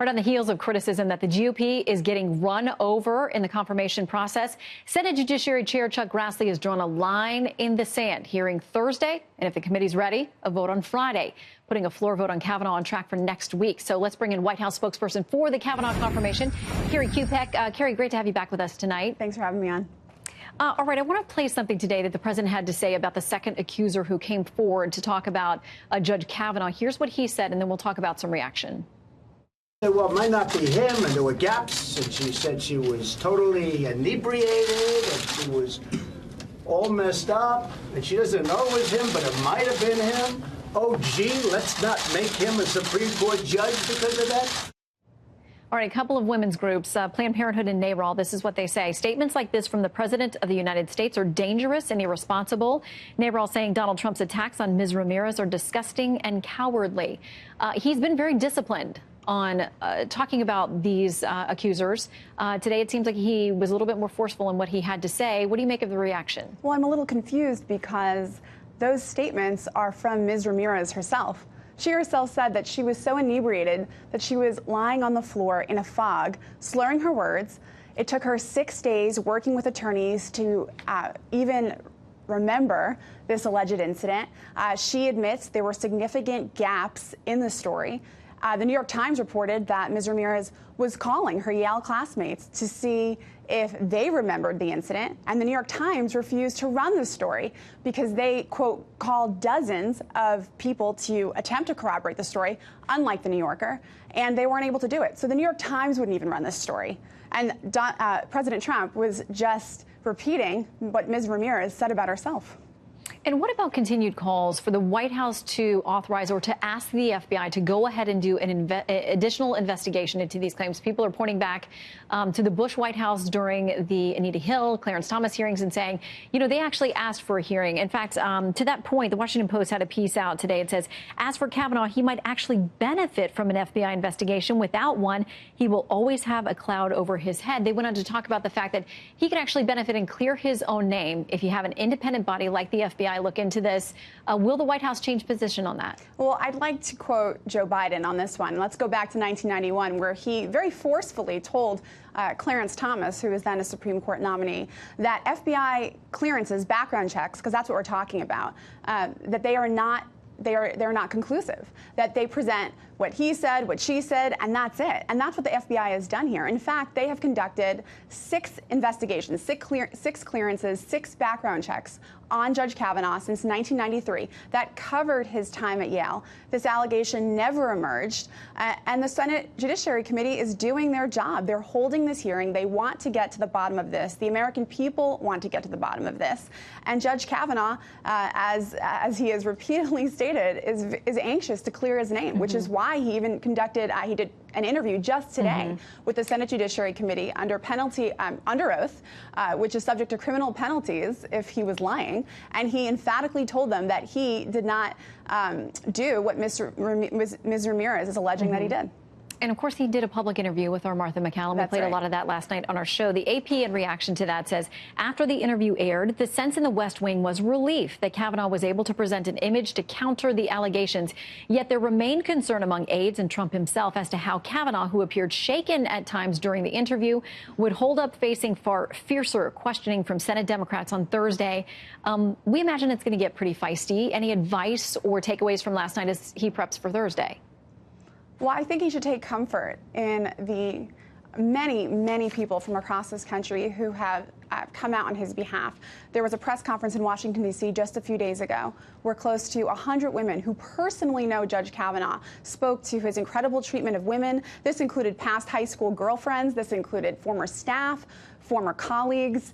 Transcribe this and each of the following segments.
Right on the heels of criticism that the GOP is getting run over in the confirmation process, Senate Judiciary Chair Chuck Grassley has drawn a line in the sand. Hearing Thursday, and if the committee's ready, a vote on Friday, putting a floor vote on Kavanaugh on track for next week. So let's bring in White House spokesperson for the Kavanaugh confirmation, Kerri Kupec. Kerri, great to have you back with us tonight. Thanks for having me on. All right, I want to play something today that the president had to say about the second accuser who came forward to talk about Judge Kavanaugh. Here's what he said, and then we'll talk about some reaction. Well, it might not be him, and there were gaps, and she said she was totally inebriated, and she was all messed up, and she doesn't know it was him, but it might have been him. Oh, gee, let's not make him a Supreme Court judge because of that. All right, a couple of women's groups, Planned Parenthood and NARAL, this is what they say. Statements like this from the President of the United States are dangerous and irresponsible. NARAL saying Donald Trump's attacks on Ms. Ramirez are disgusting and cowardly. He's been very disciplined on talking about these accusers. Today, it seems like he was a little bit more forceful in what he had to say. What do you make of the reaction? Well, I'm a little confused because those statements are from Ms. Ramirez herself. She herself said that she was so inebriated that she was lying on the floor in a fog, slurring her words. It took her 6 days working with attorneys to even remember this alleged incident. She admits there were significant gaps in the story. The New York Times reported that Ms. Ramirez was calling her Yale classmates to see if they remembered the incident, and the New York Times refused to run the story because they, quote, called dozens of people to attempt to corroborate the story, unlike the New Yorker, and they weren't able to do it. So the New York Times wouldn't even run this story. And President Trump was just repeating what Ms. Ramirez said about herself. And what about continued calls for the White House to authorize or to ask the FBI to go ahead and do an additional investigation into these claims? People are pointing back to the Bush White House during the Anita Hill, Clarence Thomas hearings and saying, you know, they actually asked for a hearing. In fact, to that point, the Washington Post had a piece out today. It says, as for Kavanaugh, he might actually benefit from an FBI investigation. Without one, he will always have a cloud over his head. They went on to talk about the fact that he could actually benefit and clear his own name if you have an independent body like the FBI look into this. Will the White House change position on that? Well, I'd like to quote Joe Biden on this one. Let's go back to 1991, where he very forcefully told Clarence Thomas, who was then a Supreme Court nominee, that FBI clearances, background checks, because that's what we're talking about, that they're not conclusive, that they present what he said, what she said, and that's it. And that's what the FBI has done here. In fact, they have conducted 6 investigations, 6 clearances, 6 background checks on Judge Kavanaugh since 1993 that covered his time at Yale. This allegation never emerged, and the Senate Judiciary Committee is doing their job. They're holding this hearing. They want to get to the bottom of this. The American people want to get to the bottom of this. And Judge Kavanaugh, as he has repeatedly stated, is anxious to clear his name, which is why he even conducted, he did an interview just today with the Senate Judiciary Committee under oath, which is subject to criminal penalties if he was lying. And he emphatically told them that he did not do what Ms. Ramirez is alleging that he did. And, of course, he did a public interview with our Martha McCallum. We played a lot of that last night on our show. The AP, in reaction to that, says after the interview aired, the sense in the West Wing was relief that Kavanaugh was able to present an image to counter the allegations. Yet there remained concern among aides and Trump himself as to how Kavanaugh, who appeared shaken at times during the interview, would hold up facing far fiercer questioning from Senate Democrats on Thursday. We imagine it's going to get pretty feisty. Any advice or takeaways from last night as he preps for Thursday? Well, I think he should take comfort in the many, many people from across this country who have come out on his behalf. There was a press conference in Washington, D.C. just a few days ago where close to 100 women who personally know Judge Kavanaugh spoke to his incredible treatment of women. This included past high school girlfriends. This included former staff, former colleagues.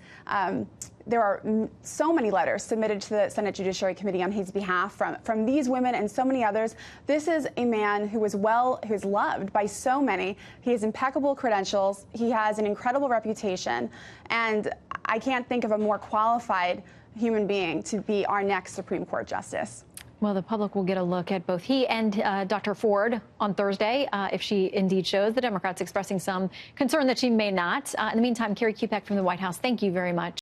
There are so many letters submitted to the Senate Judiciary Committee on his behalf from these women and so many others. This is a man who is loved by so many. He has impeccable credentials. He has an incredible reputation. And I can't think of a more qualified human being to be our next Supreme Court justice. Well, the public will get a look at both he and Dr. Ford on Thursday, if she indeed shows. The Democrats expressing some concern that she may not. In the meantime, Kerri Kupec from the White House, thank you very much.